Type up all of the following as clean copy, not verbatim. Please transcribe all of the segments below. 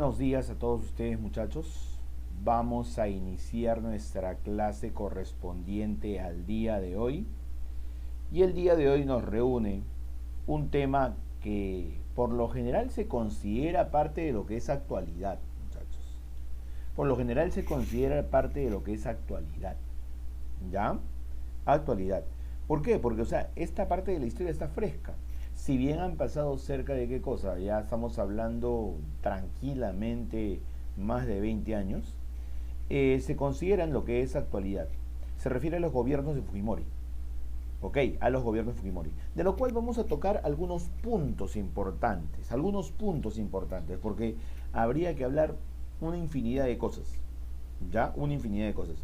buenos días a todos ustedes, muchachos. Vamos a iniciar nuestra clase correspondiente al día de hoy. Y el día de hoy nos reúne un tema que por lo general se considera parte de lo que es actualidad, muchachos. Por lo general se considera parte de lo que es actualidad. ¿Ya? Actualidad. ¿Por qué? Porque, esta parte de la historia está fresca. Si bien han pasado cerca de qué cosa, ya estamos hablando tranquilamente más de 20 años, se consideran lo que es actualidad. Se refiere a los gobiernos de Fujimori. ¿Ok? A los gobiernos de Fujimori. De lo cual vamos a tocar algunos puntos importantes. Porque habría que hablar una infinidad de cosas. ¿Ya? Una infinidad de cosas.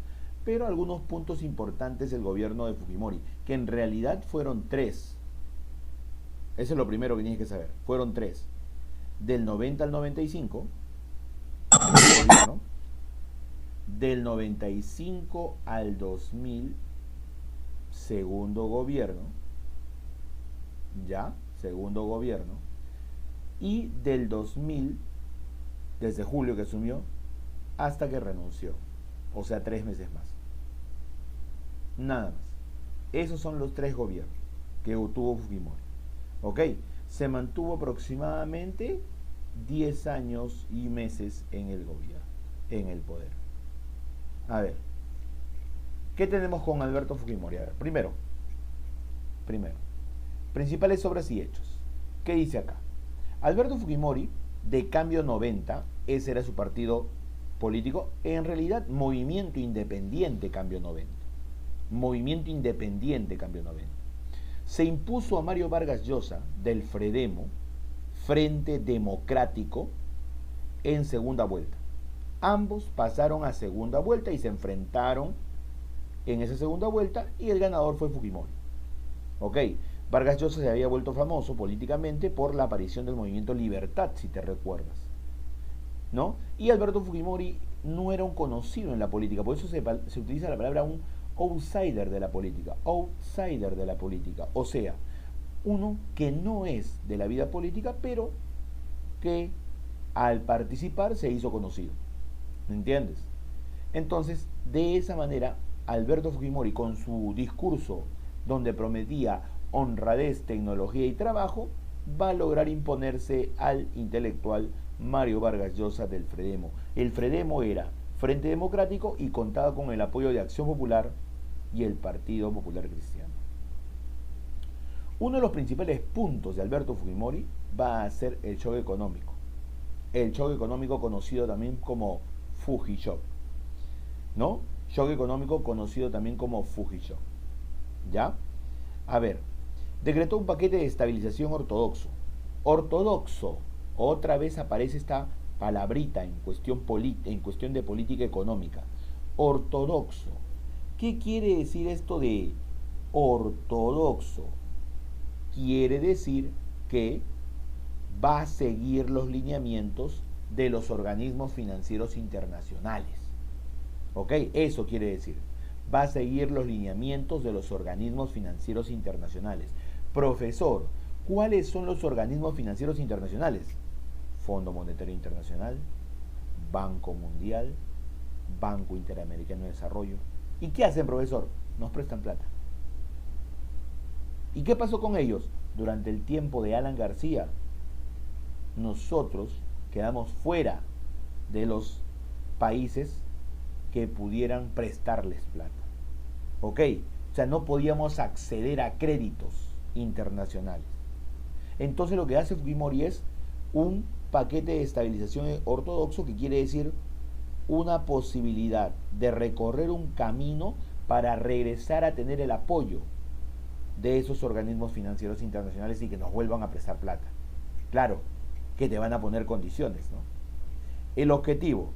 Pero algunos puntos importantes del gobierno de Fujimori, que en realidad fueron tres. Eso es lo primero que tienes que saber. Fueron tres. Del 90 al 95, primer gobierno. Del 95 al 2000, segundo gobierno. ¿Ya? Segundo gobierno. Y del 2000, desde julio que asumió, hasta que renunció. O sea, 3 meses más. Nada más. Esos son los tres gobiernos que tuvo Fujimori. ¿Ok? Se mantuvo aproximadamente 10 años y meses en el gobierno, en el poder. A ver, ¿qué tenemos con Alberto Fujimori? A ver, primero, principales obras y hechos. ¿Qué dice acá? Alberto Fujimori, de Cambio 90, ese era su partido político, en realidad Movimiento Independiente Cambio 90. Movimiento Independiente Cambio 90. Se impuso a Mario Vargas Llosa del Fredemo, Frente Democrático, en segunda vuelta. Ambos pasaron a segunda vuelta y se enfrentaron en esa segunda vuelta y el ganador fue Fujimori. Ok, Vargas Llosa se había vuelto famoso políticamente por la aparición del movimiento Libertad, si te recuerdas, ¿no? Y Alberto Fujimori no era un conocido en la política, por eso se utiliza la palabra un outsider de la política, o sea, uno que no es de la vida política, pero que al participar se hizo conocido, ¿me entiendes? Entonces, de esa manera, Alberto Fujimori, con su discurso donde prometía honradez, tecnología y trabajo, va a lograr imponerse al intelectual Mario Vargas Llosa del Fredemo. El Fredemo era Frente Democrático y contaba con el apoyo de Acción Popular y el Partido Popular Cristiano. Uno de los principales puntos de Alberto Fujimori va a ser el choque económico. El choque económico conocido también como Fujishock, ¿no? Choque económico conocido también como Fujishock. ¿Ya? A ver, decretó un paquete de estabilización ortodoxo. Ortodoxo, otra vez aparece esta palabrita en cuestión de política económica. Ortodoxo. ¿Qué quiere decir esto de ortodoxo? Quiere decir que va a seguir los lineamientos de los organismos financieros internacionales. ¿Ok? Eso quiere decir. Va a seguir los lineamientos de los organismos financieros internacionales. Profesor, ¿cuáles son los organismos financieros internacionales? Fondo Monetario Internacional, Banco Mundial, Banco Interamericano de Desarrollo. ¿Y qué hacen, profesor? Nos prestan plata. ¿Y qué pasó con ellos? Durante el tiempo de Alan García, nosotros quedamos fuera de los países que pudieran prestarles plata. ¿Ok? O sea, no podíamos acceder a créditos internacionales. Entonces lo que hace Fujimori es un paquete de estabilización ortodoxo, que quiere decir una posibilidad de recorrer un camino para regresar a tener el apoyo de esos organismos financieros internacionales y que nos vuelvan a prestar plata. Claro, que te van a poner condiciones, ¿no? El objetivo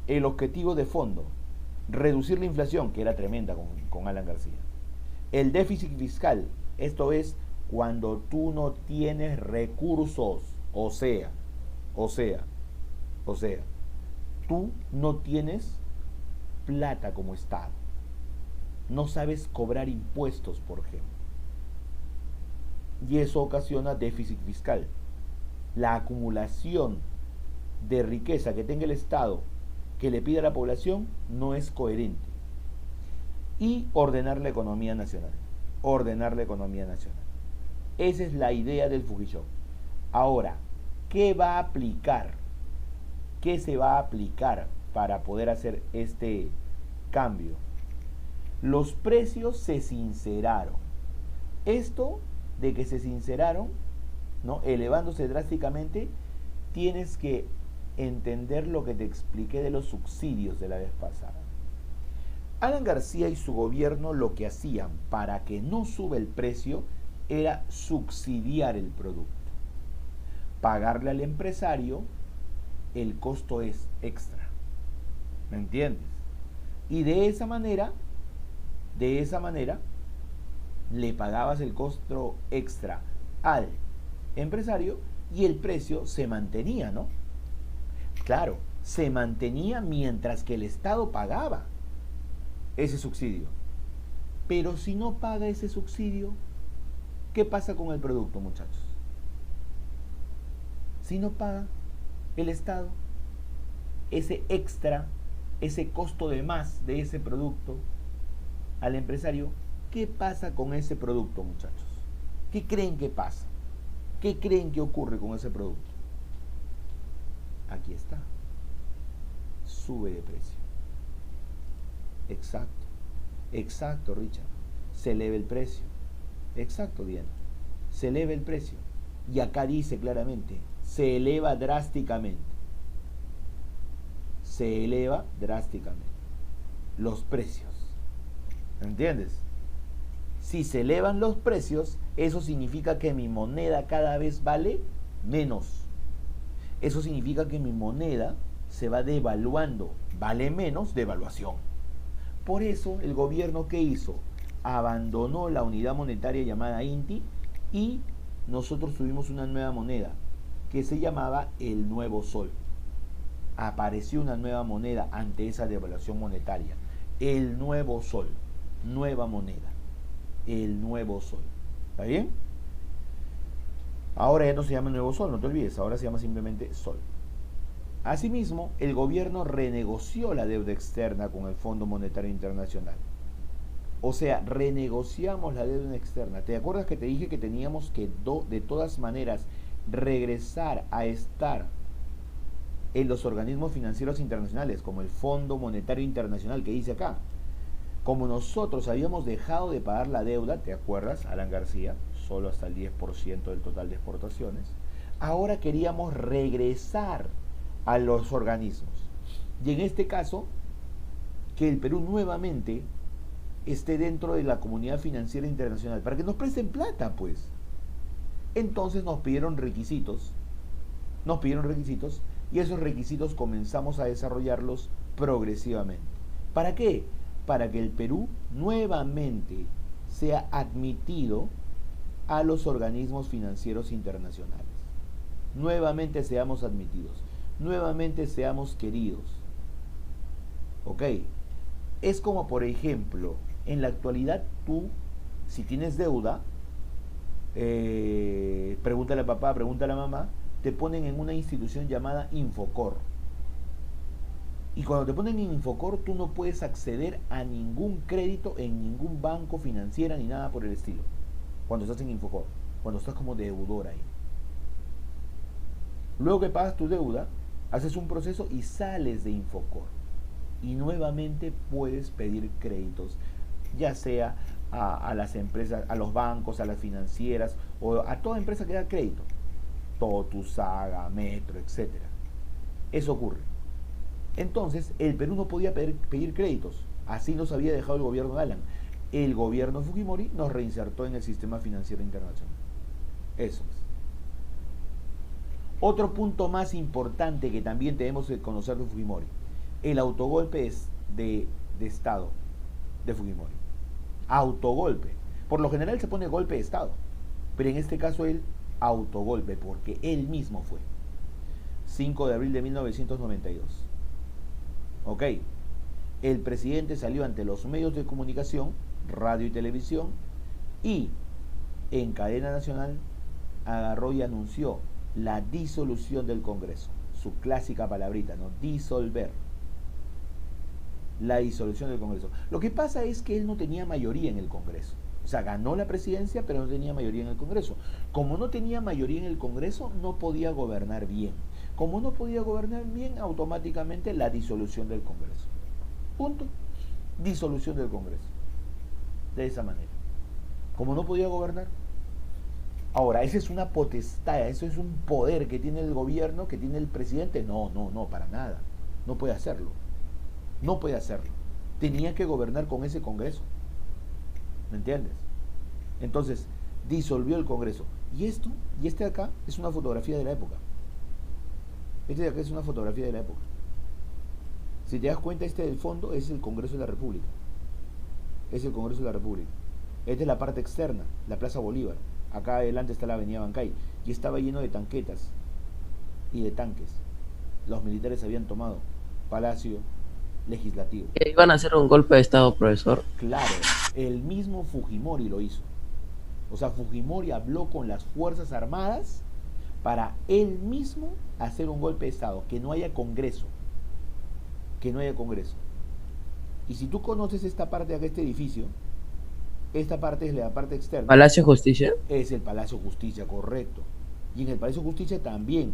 de fondo, reducir la inflación, que era tremenda con Alan García. El déficit fiscal, esto es cuando tú no tienes recursos, o sea, tú no tienes plata como Estado, no sabes cobrar impuestos, por ejemplo, y eso ocasiona déficit fiscal. La acumulación de riqueza que tenga el Estado que le pida a la población no es coherente. Y ordenar la economía nacional. Ordenar la economía nacional. Esa es la idea del Fujishok. Ahora, ¿qué va a aplicar? ¿Qué se va a aplicar para poder hacer este cambio? Los precios se sinceraron. Esto de que se sinceraron, ¿no?, elevándose drásticamente, tienes que entender lo que te expliqué de los subsidios de la vez pasada. Alan García y su gobierno lo que hacían para que no sube el precio era subsidiar el producto. Pagarle al empresario el costo es extra. ¿Me entiendes? Y de esa manera, le pagabas el costo extra al empresario y el precio se mantenía, ¿no? Claro, se mantenía mientras que el Estado pagaba ese subsidio. Pero si no paga ese subsidio, ¿qué pasa con el producto, muchachos? Si no paga el Estado ese extra, ese costo de más de ese producto al empresario, ¿qué pasa con ese producto, muchachos? ¿Qué creen que pasa? ¿Qué creen que ocurre con ese producto? Aquí está. Sube de precio. Exacto. Exacto, Richard. Se eleva el precio. Exacto, Diana. Se eleva el precio. Y acá dice claramente, se eleva drásticamente. Se eleva drásticamente los precios. ¿Entiendes? Si se elevan los precios, eso significa que mi moneda cada vez vale menos. Eso significa que mi moneda se va devaluando. Vale menos, devaluación. Por eso el gobierno, ¿qué hizo? Abandonó la unidad monetaria llamada INTI y nosotros tuvimos una nueva moneda que se llamaba el nuevo sol. Apareció una nueva moneda ante esa devaluación monetaria. El nuevo sol. Nueva moneda. El nuevo sol. ¿Está bien? Ahora ya no se llama nuevo sol, no te olvides, ahora se llama simplemente sol. Asimismo, el gobierno renegoció la deuda externa con el Fondo Monetario Internacional. O sea, renegociamos la deuda externa. ¿Te acuerdas que te dije que teníamos que de todas maneras regresar a estar en los organismos financieros internacionales, como el Fondo Monetario Internacional que dice acá? Como nosotros habíamos dejado de pagar la deuda, ¿te acuerdas, Alan García? Solo hasta el 10% del total de exportaciones. Ahora queríamos regresar a los organismos. Y en este caso, que el Perú nuevamente esté dentro de la comunidad financiera internacional, para que nos presten plata, pues. Entonces nos pidieron requisitos, y esos requisitos comenzamos a desarrollarlos progresivamente. ¿Para qué? Para que el Perú nuevamente sea admitido a los organismos financieros internacionales. Nuevamente seamos admitidos, nuevamente seamos queridos. ¿Ok? Es como, por ejemplo, en la actualidad tú, si tienes deuda, pregúntale a papá, pregúntale a mamá, te ponen en una institución llamada Infocor. Y cuando te ponen en Infocor, tú no puedes acceder a ningún crédito en ningún banco, financiera, ni nada por el estilo. Cuando estás en Infocor, cuando estás como deudor ahí. Luego que pagas tu deuda, haces un proceso y sales de Infocor. Y nuevamente puedes pedir créditos, ya sea a las empresas, a los bancos, a las financieras, o a toda empresa que da crédito. Totus, Saga, Metro, etc. Eso ocurre. Entonces, el Perú no podía pedir créditos. Así nos había dejado el gobierno de Alan. El gobierno de Fujimori nos reinsertó en el sistema financiero internacional. Eso es. Otro punto más importante que también tenemos que conocer de Fujimori. El autogolpe de Estado de Fujimori. Autogolpe. Por lo general se pone golpe de Estado. Pero en este caso el autogolpe, porque él mismo fue. 5 de abril de 1992. Ok. El presidente salió ante los medios de comunicación, radio y televisión, y en cadena nacional agarró y anunció la disolución del Congreso. su clásica palabrita, ¿no? Disolver. La disolución del Congreso. Lo que pasa es que él no tenía mayoría en el Congreso. O sea, ganó la presidencia, pero no tenía mayoría en el Congreso. Como no tenía mayoría en el Congreso, no podía gobernar bien. Como no podía gobernar bien, automáticamente la disolución del Congreso. Punto. Disolución del Congreso. De esa manera. Como no podía gobernar. Ahora, esa es una potestad, eso es un poder que tiene el gobierno, que tiene el presidente. No, para nada. No puede hacerlo. No puede hacerlo. Tenía que gobernar con ese Congreso. ¿Me entiendes? Entonces, disolvió el Congreso. Y este de acá es una fotografía de la época. Este de acá es una fotografía de la época. Si te das cuenta, este del fondo es el Congreso de la República. Es el Congreso de la República. Esta es la parte externa, la Plaza Bolívar. Acá adelante está la Avenida Bancay. Y estaba lleno de tanquetas y de tanques. Los militares habían tomado Palacio Legislativo. Iban a hacer un golpe de Estado, profesor. Claro, el mismo Fujimori lo hizo. O sea, Fujimori habló con las Fuerzas Armadas para él mismo hacer un golpe de Estado, que no haya Congreso. Que no haya Congreso. Y si tú conoces esta parte de acá, este edificio, esta parte es la parte externa. Palacio de Justicia. Es el Palacio de Justicia, correcto. Y en el Palacio de Justicia también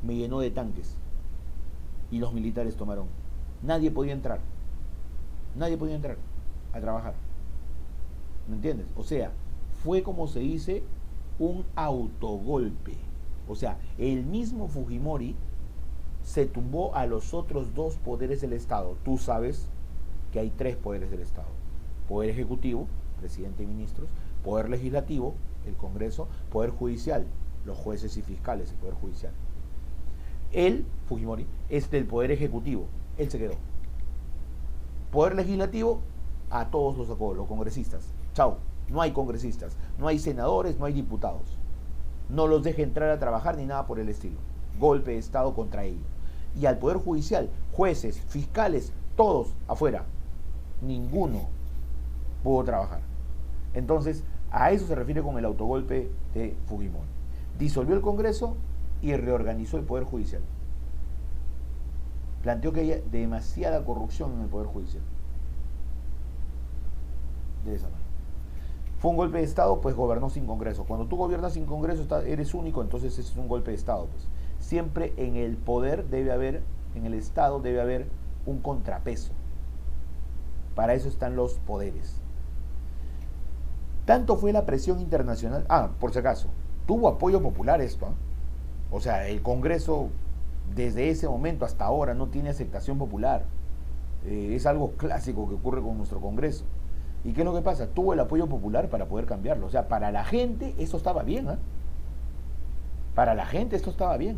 me llenó de tanques. Y los militares tomaron. Nadie podía entrar. Nadie podía entrar a trabajar. ¿Me entiendes? O sea, fue como se dice un autogolpe. O sea, el mismo Fujimori se tumbó a los otros dos poderes del Estado. Tú sabes que hay tres poderes del Estado. Poder ejecutivo, presidente y ministros. Poder legislativo, el Congreso. Poder judicial, los jueces y fiscales, el Poder Judicial. Él, Fujimori, es del Poder Ejecutivo. Él se quedó. Poder legislativo, a todos los sacó, los congresistas. Chau, no hay congresistas, no hay senadores, no hay diputados. No los deja entrar a trabajar ni nada por el estilo. Golpe de Estado contra ellos. Y al Poder Judicial, jueces, fiscales, todos afuera. Ninguno pudo trabajar. Entonces, a eso se refiere con el autogolpe de Fujimori. Disolvió el Congreso y reorganizó el Poder Judicial. Planteó que había demasiada corrupción en el Poder Judicial. De esa manera. Fue un golpe de Estado, pues gobernó sin Congreso. Cuando tú gobiernas sin Congreso, eres único, entonces es un golpe de Estado. Pues. Siempre en el poder debe haber, en el Estado debe haber un contrapeso. Para eso están los poderes. Tanto fue la presión internacional. Por si acaso, tuvo apoyo popular esto. O sea, el Congreso desde ese momento hasta ahora no tiene aceptación popular. Es algo clásico que ocurre con nuestro Congreso. ¿Y qué es lo que pasa? Tuvo el apoyo popular para poder cambiarlo. O sea, para la gente esto estaba bien. Para la gente esto estaba bien.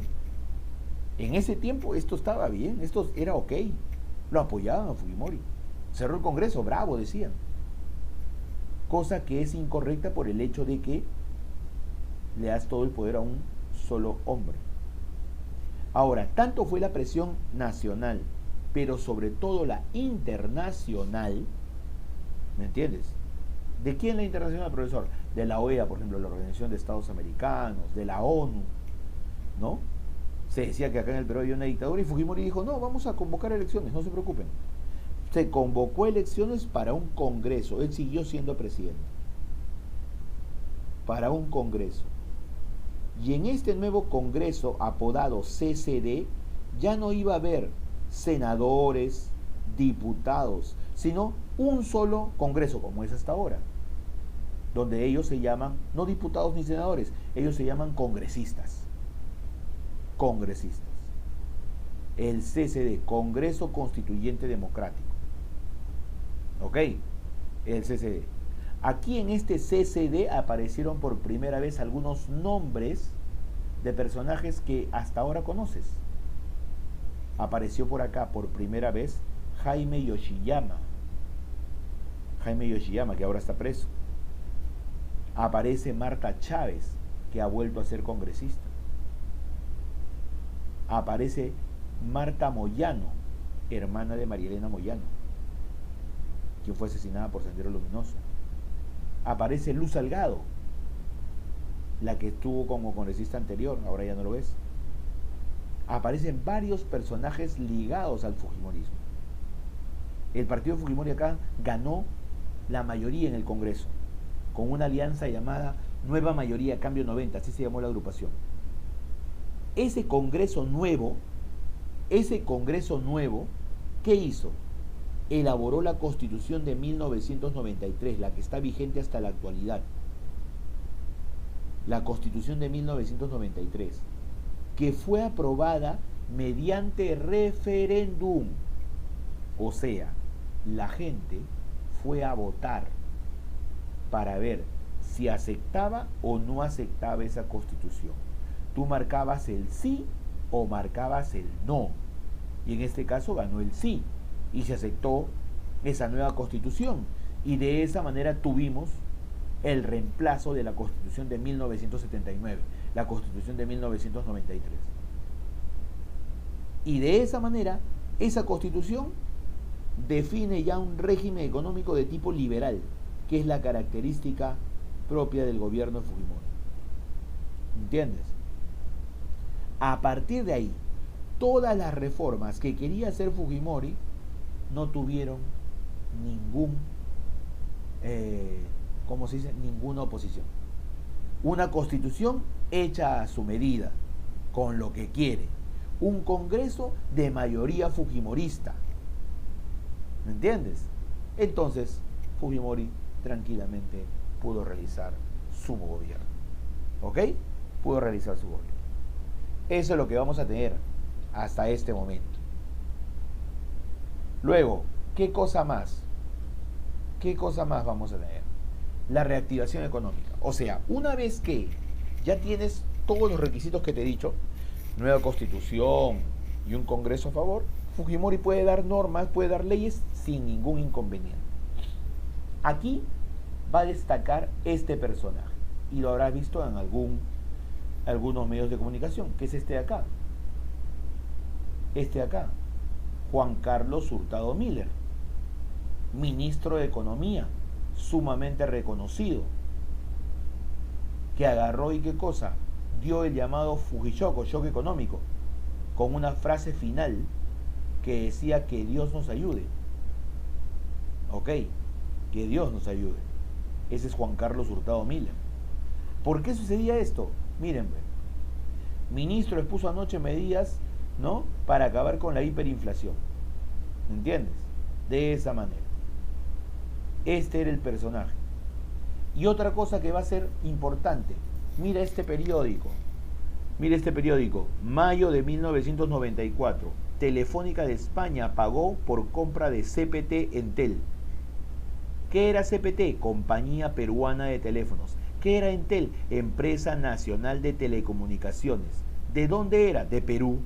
En ese tiempo esto estaba bien. Esto era ok. Lo apoyaban a Fujimori. Cerró el Congreso, bravo, decían. Cosa que es incorrecta por el hecho de que le das todo el poder a un solo hombre. Ahora, tanto fue la presión nacional, pero sobre todo la internacional, ¿me entiendes? ¿De quién la internacional, profesor? De la OEA, por ejemplo, la Organización de Estados Americanos, de la ONU, ¿no? Se decía que acá en el Perú había una dictadura y Fujimori dijo, no, vamos a convocar elecciones, no se preocupen. Se convocó elecciones para un Congreso, él siguió siendo presidente. Para un Congreso. Y en este nuevo Congreso, apodado CCD, ya no iba a haber senadores, diputados, sino un solo Congreso, como es hasta ahora, donde ellos se llaman, no diputados ni senadores, ellos se llaman congresistas. Congresistas. El CCD, Congreso Constituyente Democrático. ¿Ok? El CCD. Aquí en este CCD aparecieron por primera vez algunos nombres de personajes que hasta ahora conoces. Apareció por acá por primera vez Jaime Yoshiyama. Jaime Yoshiyama, que ahora está preso. Aparece Marta Chávez, que ha vuelto a ser congresista. Aparece Marta Moyano, hermana de María Elena Moyano, quien fue asesinada por Sendero Luminoso. Aparece Luz Salgado, la que estuvo como congresista anterior, ahora ya no lo ves. aparecen varios personajes ligados al fujimorismo. El partido Fujimori acá ganó la mayoría en el Congreso, con una alianza llamada Nueva Mayoría Cambio 90, así se llamó la agrupación. Ese Congreso nuevo, ¿qué hizo? Elaboró la Constitución de 1993, la que está vigente hasta la actualidad. La Constitución de 1993, que fue aprobada mediante referéndum. O sea, la gente fue a votar para ver si aceptaba o no aceptaba esa Constitución. Tú marcabas el sí o marcabas el no. Y en este caso ganó el sí. Y se aceptó esa nueva Constitución. Y de esa manera tuvimos el reemplazo de la Constitución de 1979, la Constitución de 1993. Y de esa manera, esa Constitución define ya un régimen económico de tipo liberal, que es la característica propia del gobierno de Fujimori. ¿Entiendes? A partir de ahí, todas las reformas que quería hacer Fujimori no tuvieron ¿cómo se dice? Ninguna oposición. Una constitución hecha a su medida, con lo que quiere. Un congreso de mayoría fujimorista. ¿Me entiendes? Entonces, Fujimori tranquilamente pudo realizar su gobierno. ¿Ok? Pudo realizar su gobierno. Eso es lo que vamos a tener hasta este momento. Luego, ¿qué cosa más? ¿Qué cosa más vamos a tener? La reactivación económica. O sea, una vez que ya tienes todos los requisitos que te he dicho, nueva constitución y un congreso a favor, Fujimori puede dar normas, puede dar leyes sin ningún inconveniente. Aquí va a destacar este personaje, y lo habrás visto en algunos medios de comunicación, que es este de acá. Este de acá, Juan Carlos Hurtado Miller, ministro de Economía, sumamente reconocido, que agarró y qué cosa, dio el llamado Fujichoco, shock económico, con una frase final que decía que Dios nos ayude. Ok, que Dios nos ayude. Ese es Juan Carlos Hurtado Miller. ¿Por qué sucedía esto? Miren, ministro expuso anoche medidas, ¿no?, para acabar con la hiperinflación. ¿Entiendes? De esa manera. Este era el personaje. Y otra cosa que va a ser importante, mira este periódico, mayo de 1994, Telefónica de España pagó por compra de CPT Entel. ¿Qué era CPT? Compañía Peruana de Teléfonos. ¿Qué era Entel? Empresa Nacional de Telecomunicaciones. ¿De dónde era? De Perú.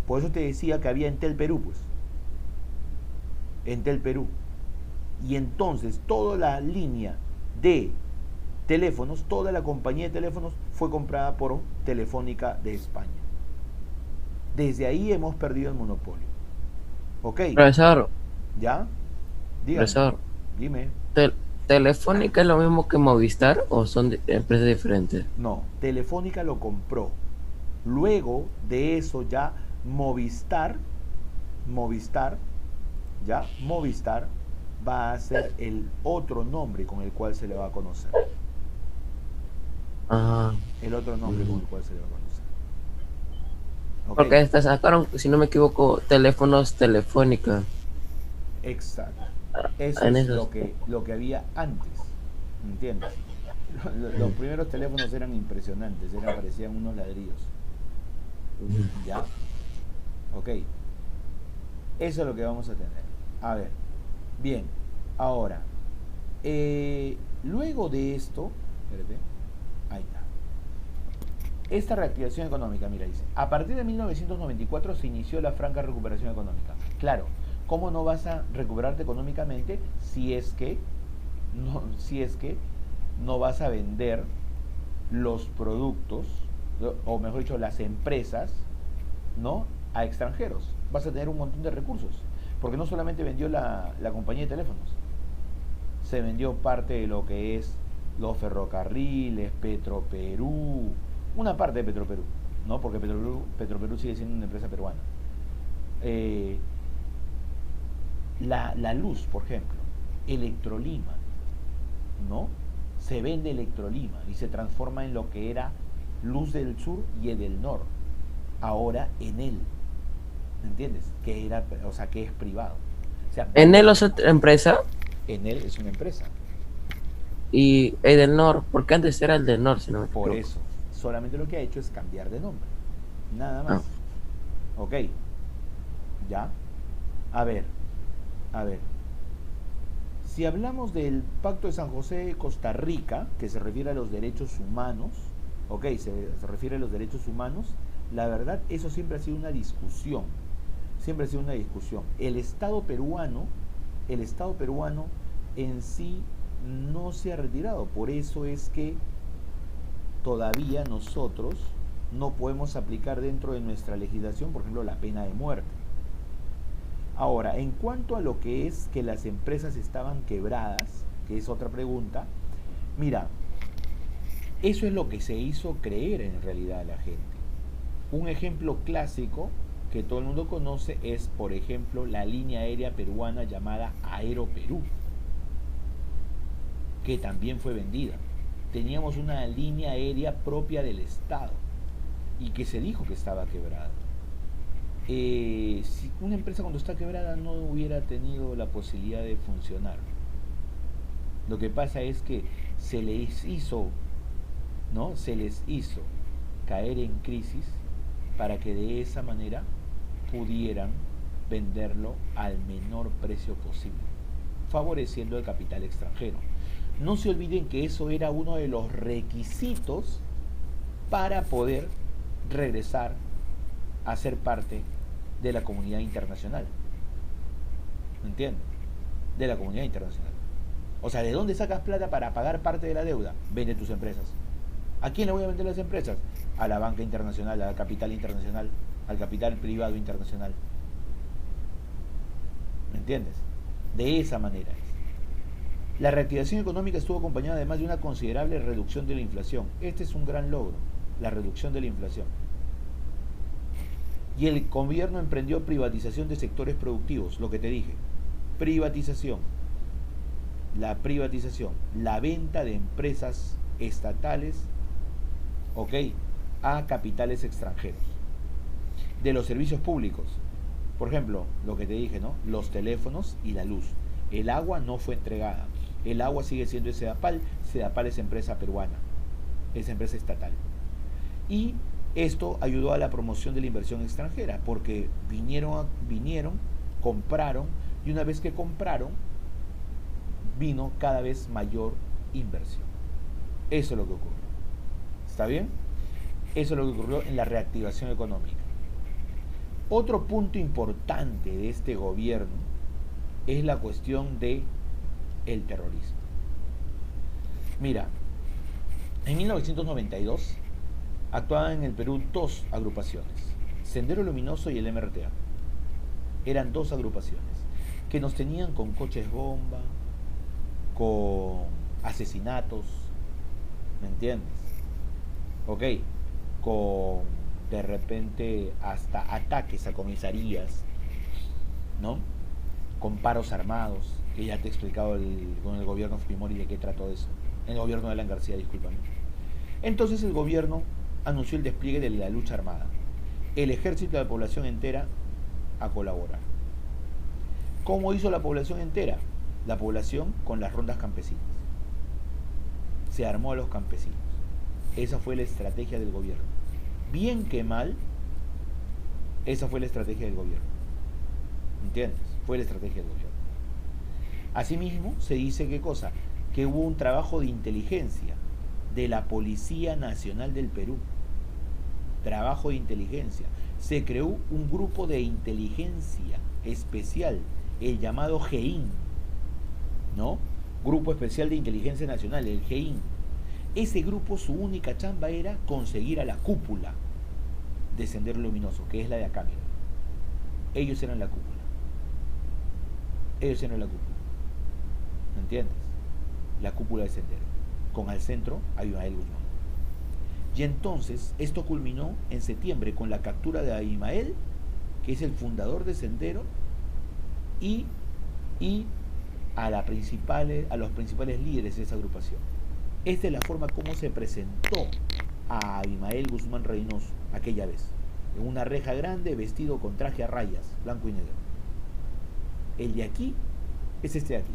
Por eso te decía que había Entel Perú, pues. Entel Perú. Y entonces toda la línea de teléfonos, toda la compañía de teléfonos fue comprada por Telefónica de España. Desde ahí hemos perdido el monopolio. ¿Ok? Profesor, ¿Ya? Dígame. profesor, Dime. ¿Telefónica es lo mismo que Movistar o son empresas diferentes? No, Telefónica lo compró. Luego de eso ya Movistar va a ser el otro nombre con el cual se le va a conocer. Ah, El otro nombre con el cual se le va a conocer. ¿Ok? porque hasta sacaron, si no me equivoco, teléfonos Telefónica. Exacto. Eso En es esos. lo que había antes. ¿Entiendes? Los primeros teléfonos eran impresionantes, parecían unos ladrillos. ¿Ya? Ok. Eso es lo que vamos a tener. A ver. Bien. Ahora. Luego de esto. Espérate. Ahí está. Esta reactivación económica, mira, dice. A partir de 1994 se inició la franca recuperación económica. Claro. ¿Cómo no vas a recuperarte económicamente si es que no vas a vender los productos, o mejor dicho, las empresas, ¿no?, a extranjeros? Vas a tener un montón de recursos, porque no solamente vendió la compañía de teléfonos, se vendió parte de lo que es los ferrocarriles, Petroperú, una parte de Petroperú, ¿no? Porque Petroperú sigue siendo una empresa peruana. Eh, la luz, por ejemplo, Electrolima, ¿no? Se vende Electrolima y se transforma en lo que era Luz del Sur y del Norte. Ahora Enel, ¿entiendes? Que era, o sea, que es privado. O sea, Enel es otra empresa Enel es una empresa. y Edenor, porque antes era el del Nor, si no me Por equivoco. eso, solamente lo que ha hecho es cambiar de nombre. Nada más. Ah, Ok, ya. A ver, a ver. Si hablamos del Pacto de San José de Costa Rica, que se refiere a los derechos humanos, ok, se refiere a los derechos humanos, la verdad, eso siempre ha sido una discusión. Siempre ha sido una discusión. El Estado peruano en sí no se ha retirado. Por eso es que todavía nosotros no podemos aplicar dentro de nuestra legislación, por ejemplo, la pena de muerte. Ahora, en cuanto a lo que es que las empresas estaban quebradas, que es otra pregunta, mira, eso es lo que se hizo creer en realidad a la gente. Un ejemplo clásico que todo el mundo conoce es, por ejemplo, la línea aérea peruana llamada Aeroperú, que también fue vendida. Teníamos una línea aérea propia del Estado y que se dijo que estaba quebrada. Si una empresa cuando está quebrada no hubiera tenido la posibilidad de funcionar. Lo que pasa es que se les hizo, ¿no? Se les hizo caer en crisis para que de esa manera pudieran venderlo al menor precio posible, favoreciendo el capital extranjero. No se olviden que eso era uno de los requisitos para poder regresar a ser parte de la comunidad internacional. ¿Me entiendes? De la comunidad internacional. O sea, ¿de dónde sacas plata para pagar parte de la deuda? Vende tus empresas. ¿A quién le voy a vender las empresas? A la banca internacional, al capital internacional, al capital privado internacional. ¿Me entiendes? De esa manera es. La reactivación económica estuvo acompañada además de una considerable reducción de la inflación. Este es un gran logro, la reducción de la inflación. Y el gobierno emprendió privatización de sectores productivos, lo que te dije. Privatización. La venta de empresas estatales, ok, a capitales extranjeros. De los servicios públicos, por ejemplo, lo que te dije, ¿no? Los teléfonos y la luz. El agua no fue entregada. El agua sigue siendo Sedapal. Sedapal es empresa peruana, es empresa estatal. Y esto ayudó a la promoción de la inversión extranjera, porque vinieron, compraron, y una vez que compraron, vino cada vez mayor inversión. Eso es lo que ocurrió. ¿Está bien? Eso es lo que ocurrió en la reactivación económica. Otro punto importante de este gobierno es la cuestión de el terrorismo. Mira, en 1992 actuaban en el Perú dos agrupaciones, Sendero Luminoso y el MRTA. Eran dos agrupaciones que nos tenían con coches bomba, con asesinatos, ¿me entiendes? Ok, con de repente hasta ataques a comisarías, ¿no? Con paros armados, que ya te he explicado con el gobierno Fujimori de qué trató eso. En el gobierno de Alan García, discúlpame. Entonces el gobierno anunció el despliegue de la lucha armada. El ejército de la población entera a colaborar. ¿Cómo hizo la población entera? La población con las rondas campesinas. Se armó a los campesinos. Esa fue la estrategia del gobierno. Bien que mal, esa fue la estrategia del gobierno. ¿Entiendes? Fue la estrategia del gobierno. Asimismo, se dice ¿qué cosa? Que hubo un trabajo de inteligencia de la Policía Nacional del Perú. Trabajo de inteligencia. Se creó un grupo de inteligencia especial, el llamado GEIN, ¿no? Grupo Especial de Inteligencia Nacional, el GEIN. Ese grupo, su única chamba era conseguir a la cúpula de Sendero Luminoso, que es la de acá, mira. Ellos eran la cúpula. Ellos eran la cúpula. ¿Me entiendes? La cúpula de Sendero. Con al centro a Abimael Guzmán. Y entonces esto culminó en septiembre con la captura de Abimael, que es el fundador de Sendero, y, y a los principales líderes de esa agrupación. Esta es la forma como se presentó a Abimael Guzmán Reynoso aquella vez, en una reja grande, vestido con traje a rayas, blanco y negro. El de aquí es este de aquí.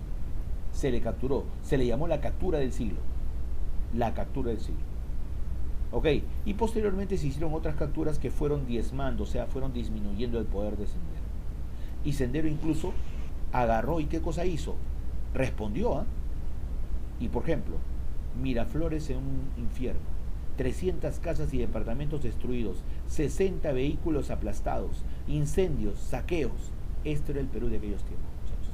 Se le capturó, se le llamó la captura del siglo. La captura del siglo. Ok, y posteriormente se hicieron otras capturas que fueron diezmando, o sea, fueron disminuyendo el poder de Sendero. Y Sendero incluso agarró y ¿qué cosa hizo? Respondió, ¿ah? Y por ejemplo, Miraflores en un infierno, 300 casas y departamentos destruidos, 60 vehículos aplastados, incendios, saqueos. Esto era el Perú de aquellos tiempos, muchachos.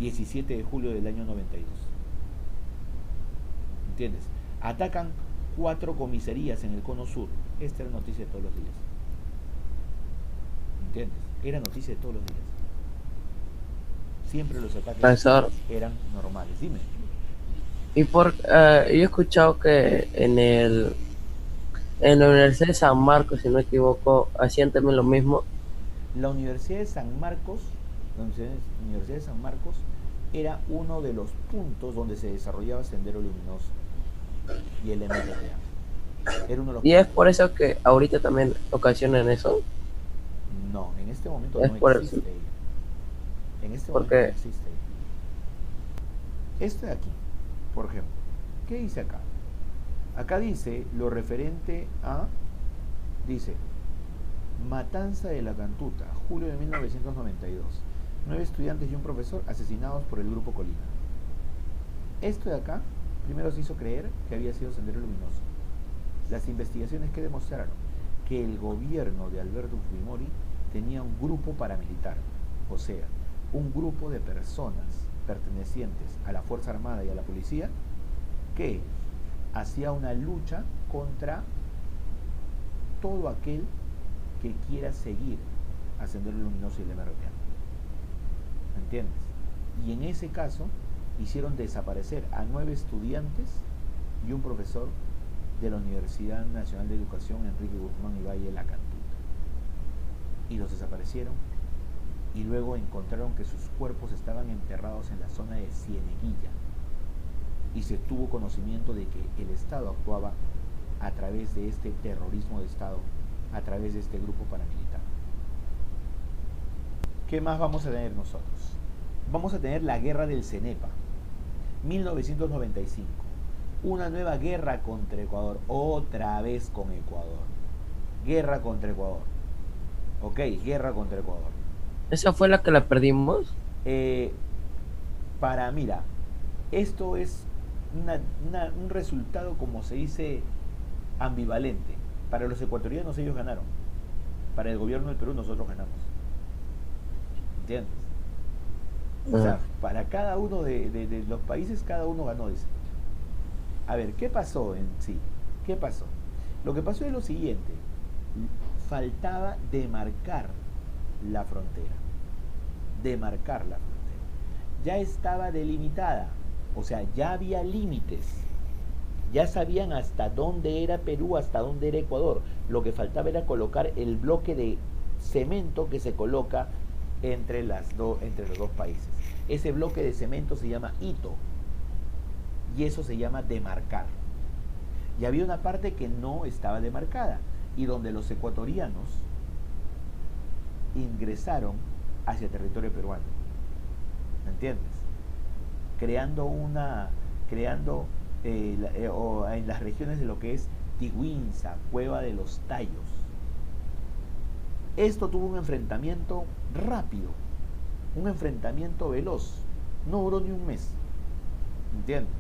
17 de julio del año 92. ¿Entiendes? Atacan 4 comisarías en el cono sur. Esta era noticia de todos los días. ¿Entiendes? Era noticia de todos los días. Siempre los ataques Profesor, eran normales. Dime. yo he escuchado que en la Universidad de San Marcos, si no me equivoco, hacían también lo mismo. La Universidad de San Marcos, Universidad de San Marcos era uno de los puntos donde se desarrollaba Sendero Luminoso y el MRTA. Era uno de los Y es puntos. por eso que ahorita también ocasionan eso. No, en este momento Es no por existe eso. ello. En este momento no Porque, existe ello. Este de aquí, por ejemplo, ¿qué dice acá? Acá dice lo referente a, dice, Matanza de la Cantuta, julio de 1992. 9 estudiantes y un profesor asesinados por el Grupo Colina. Esto de acá, primero se hizo creer que había sido Sendero Luminoso. Las investigaciones que demostraron que el gobierno de Alberto Fujimori tenía un grupo paramilitar, o sea, un grupo de personas pertenecientes a la Fuerza Armada y a la policía que hacía una lucha contra todo aquel que quiera seguir a Sendero Luminoso y el MRTA. ¿Entiendes? Y en ese caso hicieron desaparecer a 9 estudiantes y un profesor de la Universidad Nacional de Educación Enrique Guzmán y Valle La Cantuta. Y los desaparecieron y luego encontraron que sus cuerpos estaban enterrados en la zona de Cieneguilla y se tuvo conocimiento de que el Estado actuaba a través de este terrorismo de Estado, a través de este grupo paramilitar. ¿Qué más vamos a tener nosotros? Vamos a tener la guerra del Cenepa, 1995. Una nueva guerra contra Ecuador, otra vez con Ecuador. Guerra contra Ecuador. Ok, guerra contra Ecuador. ¿esa fue la que la perdimos? Mira, esto es un resultado, como se dice, ambivalente. Para los ecuatorianos ellos ganaron. Para el gobierno del Perú nosotros ganamos. ¿Entiendes? O sea, para cada uno de los países, cada uno ganó, dice. A ver, ¿qué pasó en sí? ¿Qué pasó? Lo que pasó es lo siguiente. Faltaba demarcar la frontera. Demarcar la frontera. Ya estaba delimitada. O sea, ya había límites. Ya sabían hasta dónde era Perú, hasta dónde era Ecuador. Lo que faltaba era colocar el bloque de cemento que se coloca entre los dos países. Ese bloque de cemento se llama hito y eso se llama demarcar. Y había una parte que no estaba demarcada y donde los ecuatorianos ingresaron hacia territorio peruano. ¿Me entiendes? Creando en las regiones de lo que es Tiguinza, Cueva de los Tallos. Esto tuvo un enfrentamiento rápido, un enfrentamiento veloz, no duró ni un mes, ¿entiendes?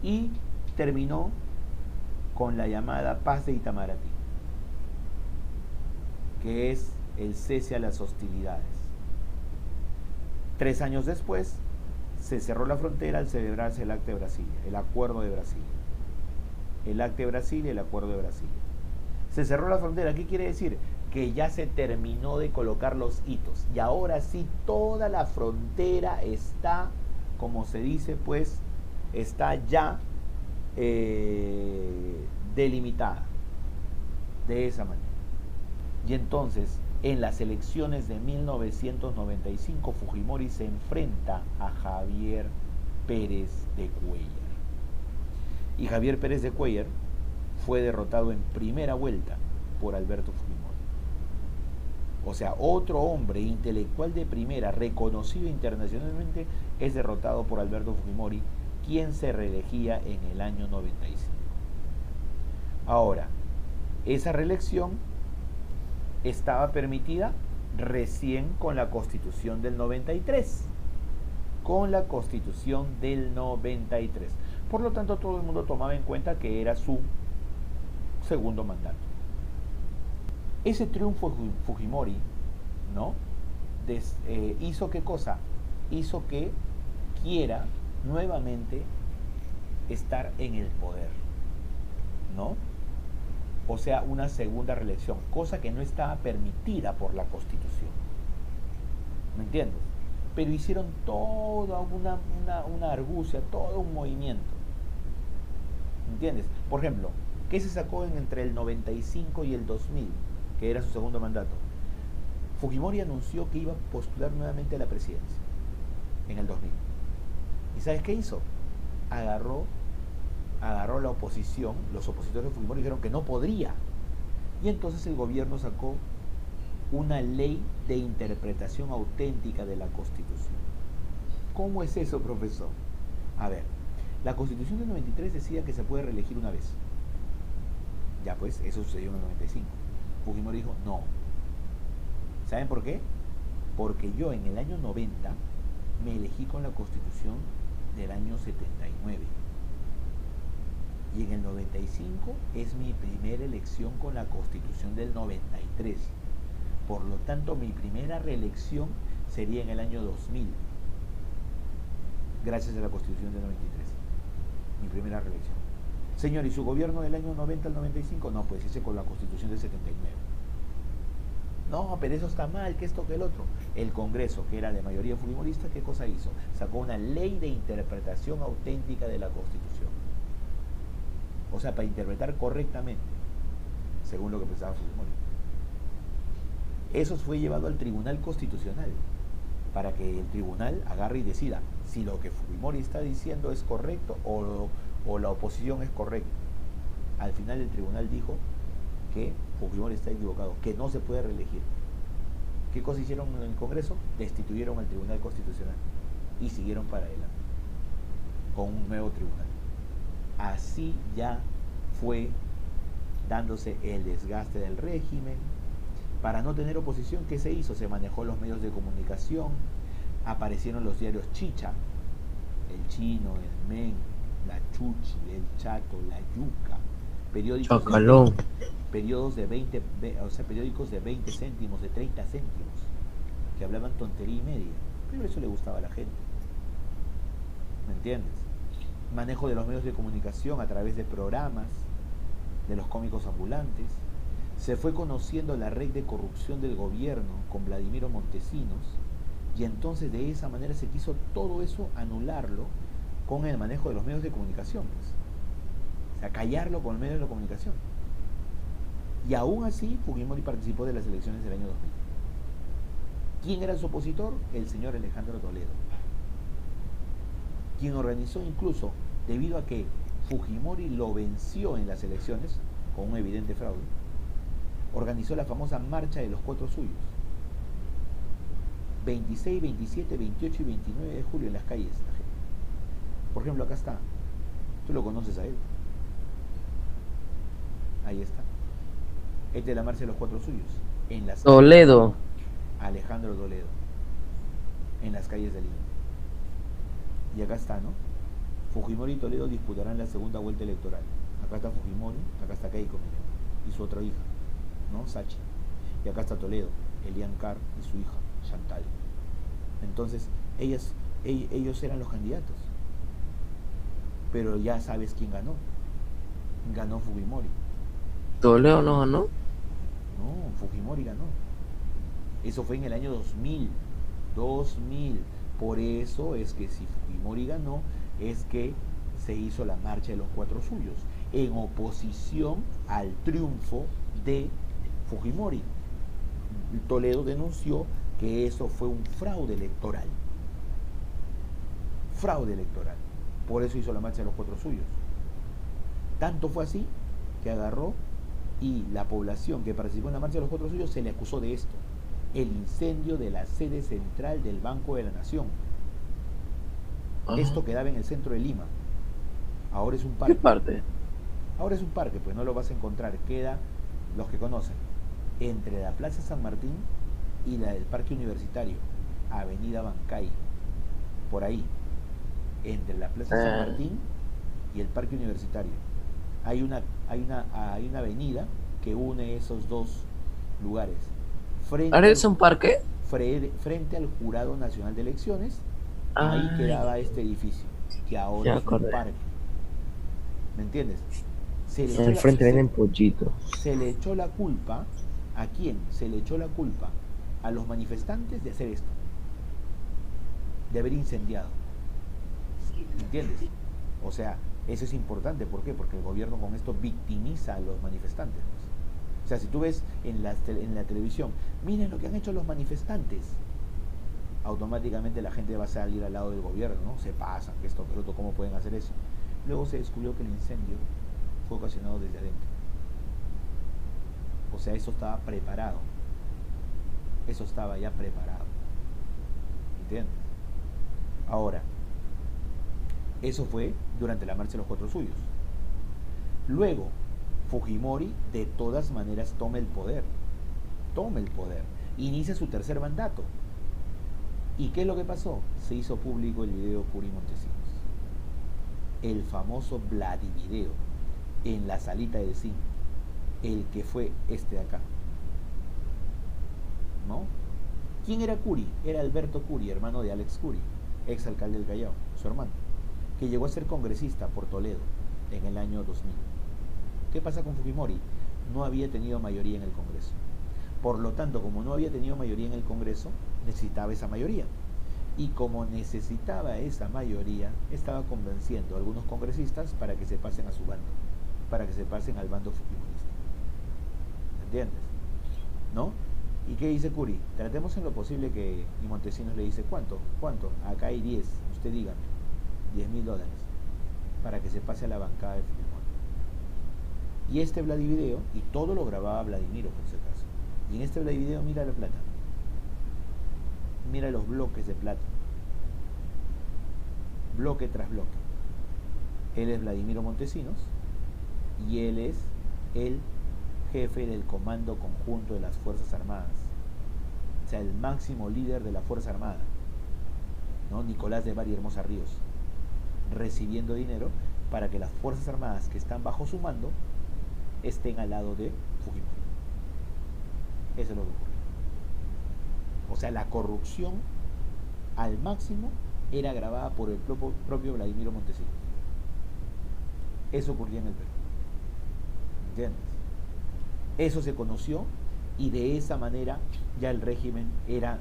Y terminó con la llamada Paz de Itamaraty, que es el cese a las hostilidades. 3 años después se cerró la frontera al celebrarse el Acta de Brasilia, el Acuerdo de Brasilia. El Acta de Brasilia y el Acuerdo de Brasilia. Se cerró la frontera. ¿Qué quiere decir? Que ya se terminó de colocar los hitos. Y ahora sí, toda la frontera está, como se dice, pues, está ya delimitada, de esa manera. Y entonces, en las elecciones de 1995, Fujimori se enfrenta a Javier Pérez de Cuéllar. Y Javier Pérez de Cuéllar fue derrotado en primera vuelta por Alberto Fujimori. O sea, otro hombre intelectual de primera, reconocido internacionalmente, es derrotado por Alberto Fujimori, quien se reelegía en el año 95. Ahora, esa reelección estaba permitida recién con la Constitución del 93. Con la Constitución del 93. Por lo tanto, todo el mundo tomaba en cuenta que era su segundo mandato. Ese triunfo de Fujimori, ¿no? ¿Hizo qué cosa? Hizo que quiera nuevamente estar en el poder, ¿no? O sea, una segunda reelección, cosa que no estaba permitida por la Constitución. ¿Me entiendes? Pero hicieron toda una argucia, todo un movimiento. ¿Me entiendes? Por ejemplo, ¿qué se sacó entre el 95 y el 2000? Que era su segundo mandato. Fujimori anunció que iba a postular nuevamente a la presidencia en el 2000. ¿Y sabes qué hizo? Agarró la oposición, los opositores de Fujimori dijeron que no podría. Y entonces el gobierno sacó una ley de interpretación auténtica de la Constitución. ¿Cómo es eso, profesor? A ver, la Constitución del 93 decía que se puede reelegir una vez. Ya pues, eso sucedió en el 95. Fujimori dijo, no. ¿Saben por qué? Porque yo en el año 90 me elegí con la Constitución del año 79. Y en el 95 es mi primera elección con la Constitución del 93. Por lo tanto, mi primera reelección sería en el año 2000. Gracias a la Constitución del 93. Mi primera reelección. Señor, ¿y su gobierno del año 90 al 95? No, pues hice con la Constitución del 79. No, pero eso está mal, que esto, que el otro. El Congreso, que era de mayoría fujimorista, ¿qué cosa hizo? Sacó una ley de interpretación auténtica de la Constitución. O sea, para interpretar correctamente, según lo que pensaba Fujimori. Eso fue llevado al Tribunal Constitucional, para que el tribunal agarre y decida si lo que Fujimori está diciendo es correcto o la oposición es correcta. Al final el tribunal dijo que Fujimori está equivocado, que no se puede reelegir. ¿Qué cosa hicieron en el Congreso? Destituyeron al Tribunal Constitucional y siguieron para adelante con un nuevo tribunal. Así ya fue dándose el desgaste del régimen. Para no tener oposición, ¿qué se hizo? Se manejó los medios de comunicación, aparecieron los diarios chicha, el Chino, el Men, la Chuchi, el Chato, la Yuca, periódicos de 20, periódicos de 20 céntimos, de 30 céntimos, que hablaban tontería y media, pero eso le gustaba a la gente. ¿Me entiendes? Manejo de los medios de comunicación a través de programas, de los cómicos ambulantes. Se fue conociendo la red de corrupción del gobierno con Vladimiro Montesinos, y entonces de esa manera se quiso todo eso anularlo con el manejo de los medios de comunicación, pues. O sea, callarlo con el medio de comunicación. Y aún así Fujimori participó de las elecciones del año 2000. ¿Quién era su opositor? El señor Alejandro Toledo, quien organizó incluso, debido a que Fujimori lo venció en las elecciones con un evidente fraude, organizó la famosa marcha de los 4 suyos, 26, 27, 28 y 29 de julio en las calles. Por ejemplo, acá está, tú lo conoces a él, ahí está, esta es la marcha de los 4 suyos en las Toledo. Alejandro Toledo, en las calles de Lima. Y acá está, ¿no? Fujimori y Toledo disputarán la segunda vuelta electoral. Acá está Fujimori, acá está Keiko y su otra hija, ¿no? Sachi. Y acá está Toledo, Elian Carr y su hija, Chantal. Entonces, ellos eran los candidatos. Pero ya sabes quién ganó. Ganó Fujimori. ¿Toledo no ganó? No, Fujimori ganó. Eso fue en el año 2000. 2000. Por eso es que si Fujimori ganó, es que se hizo la marcha de los cuatro suyos, en oposición al triunfo de Fujimori. Toledo denunció que eso fue un fraude electoral. Fraude electoral. Por eso hizo la marcha de los cuatro suyos. Tanto fue así que agarró y la población que participó en la marcha de los cuatro suyos se le acusó de esto: el incendio de la sede central del Banco de la Nación. Esto quedaba en el centro de Lima. Ahora es un parque. ¿Qué parte? Ahora es un parque, pues no lo vas a encontrar. Queda, los que conocen, entre la Plaza San Martín y la del Parque Universitario, Avenida Bancay, por ahí, entre la Plaza San Martín y el Parque Universitario. Hay una avenida que une esos dos lugares. ¿Ahora es un parque? Frente al Jurado Nacional de Elecciones, ahí quedaba este edificio, que ahora es un parque. ¿Me entiendes? En el frente venden pollitos. Se le echó la culpa. ¿A quién? Se le echó la culpa a los manifestantes de hacer esto, de haber incendiado. ¿Me entiendes? O sea, eso es importante. ¿Por qué? Porque el gobierno con esto victimiza a los manifestantes. O sea, si tú ves en la televisión, miren lo que han hecho los manifestantes, automáticamente la gente va a salir al lado del gobierno, ¿no? Se pasan, que esto, que lo otro, ¿cómo pueden hacer eso? Luego se descubrió que el incendio fue ocasionado desde adentro. O sea, eso estaba preparado. Eso estaba ya preparado. ¿Entiendes? Ahora, eso fue durante la marcha de los cuatro suyos. Luego, Fujimori de todas maneras toma el poder. Inicia su tercer mandato. ¿Y qué es lo que pasó? Se hizo público el video Curi Montesinos. El famoso Vladivideo en la salita de cine. El que fue este de acá. ¿No? ¿Quién era Curi? Era Alberto Curi, hermano de Alex Curi, ex alcalde del Callao, su hermano, que llegó a ser congresista por Toledo en el año 2000. ¿Qué pasa con Fujimori? No había tenido mayoría en el Congreso. Por lo tanto, como no había tenido mayoría en el Congreso, necesitaba esa mayoría. Y como necesitaba esa mayoría, estaba convenciendo a algunos congresistas para que se pasen a su bando, para que se pasen al bando fujimorista. ¿Entiendes? ¿No? ¿Y qué dice Curi? Tratemos en lo posible que... Y Montesinos le dice, ¿cuánto? Acá hay 10, usted dígame, $10.000, para que se pase a la bancada de Fujimori. Y este Vladivideo, y todo lo grababa Vladimiro por ese caso, y en este Vladivideo mira la plata, mira los bloques de plata, bloque tras bloque. Él es Vladimiro Montesinos y él es el jefe del Comando Conjunto de las Fuerzas Armadas, o sea, el máximo líder de la Fuerza Armada, ¿no? Nicolás de Bari Hermosa Ríos, recibiendo dinero para que las Fuerzas Armadas que están bajo su mando estén al lado de Fujimori. Eso es lo que ocurre. O sea, la corrupción al máximo era grabada por el propio Vladimiro Montesinos. Eso ocurría en el Perú. ¿Entiendes? Eso se conoció y de esa manera ya el régimen era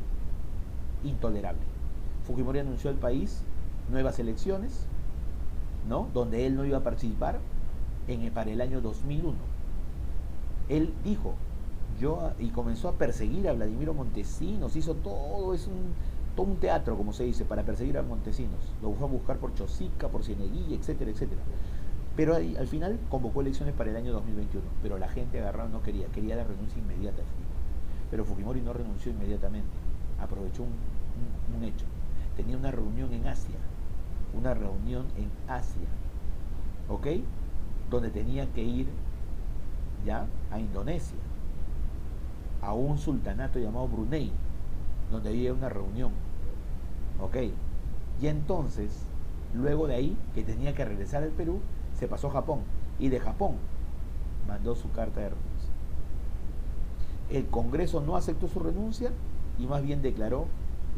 intolerable. Fujimori anunció al país nuevas elecciones, ¿no? Donde él no iba a participar para el año 2001. Él dijo, y comenzó a perseguir a Vladimiro Montesinos, hizo todo un teatro, como se dice, para perseguir a Montesinos. Lo fue a buscar por Chosica, por Cieneguilla, etcétera, etcétera. Pero al final convocó elecciones para el año 2021, pero la gente agarrada no quería la renuncia inmediata de Fujimori. Pero Fujimori no renunció inmediatamente, aprovechó un hecho. Tenía una reunión en Asia, ¿ok? Donde tenía que ir ya a Indonesia, a un sultanato llamado Brunei, donde había una reunión, ¿ok? Y entonces, luego de ahí, que tenía que regresar al Perú, se pasó a Japón, y de Japón mandó su carta de renuncia. El Congreso no aceptó su renuncia y más bien declaró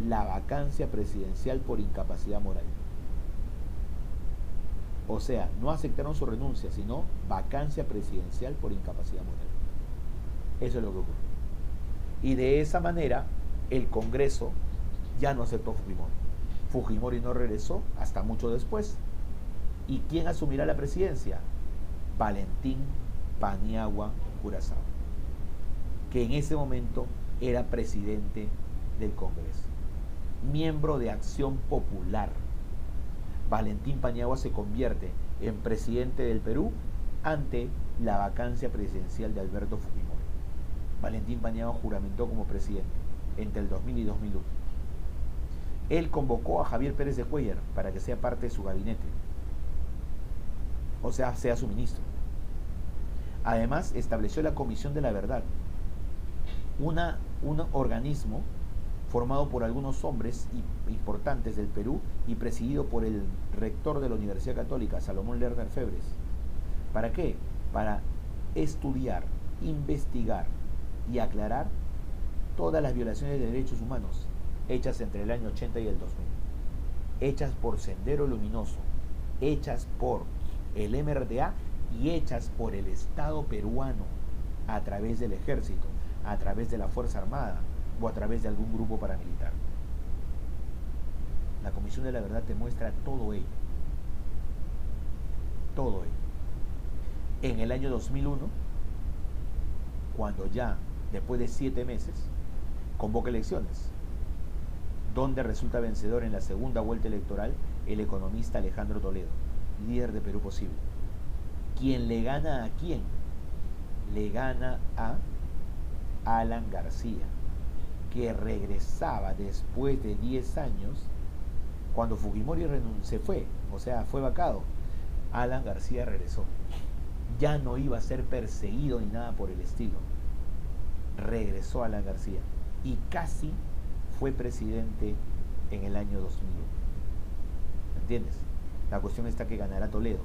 la vacancia presidencial por incapacidad moral. O sea, no aceptaron su renuncia, sino vacancia presidencial por incapacidad moral. Eso es lo que ocurrió. Y de esa manera, el Congreso ya no aceptó Fujimori. Fujimori no regresó hasta mucho después. ¿Y quién asumirá la presidencia? Valentín Paniagua Curaçao, que en ese momento era presidente del Congreso, miembro de Acción Popular. Valentín Paniagua se convierte en presidente del Perú ante la vacancia presidencial de Alberto Fujimori. Valentín Paniagua juramentó como presidente entre el 2000 y 2001. Él convocó a Javier Pérez de Cuéllar para que sea parte de su gabinete, o sea su ministro. Además, estableció la Comisión de la Verdad, un organismo formado por algunos hombres importantes del Perú y presidido por el rector de la Universidad Católica, Salomón Lerner Febres. ¿Para qué? Para estudiar, investigar y aclarar todas las violaciones de derechos humanos hechas entre el año 80 y el 2000, hechas por Sendero Luminoso, hechas por el MRTA y hechas por el Estado peruano a través del ejército, a través de la Fuerza Armada o a través de algún grupo paramilitar. La Comisión de la Verdad te muestra todo ello. Todo ello. En el año 2001, cuando ya después de 7 meses convoca elecciones, donde resulta vencedor en la segunda vuelta electoral el economista Alejandro Toledo, líder de Perú Posible. ¿Quién le gana a quién? Le gana a Alan García, que regresaba después de 10 años, cuando Fujimori se fue, o sea, fue vacado. Alan García regresó. Ya no iba a ser perseguido ni nada por el estilo. Regresó Alan García y casi fue presidente en el año 2001. ¿Entiendes? La cuestión está que ganará Toledo.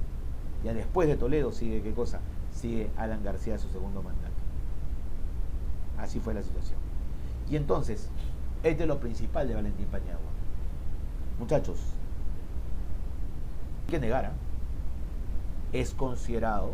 Ya después de Toledo sigue, ¿qué cosa? Sigue Alan García su segundo mandato. Así fue la situación. Y entonces, este es lo principal de Valentín Paniagua. Muchachos, hay que negar, es considerado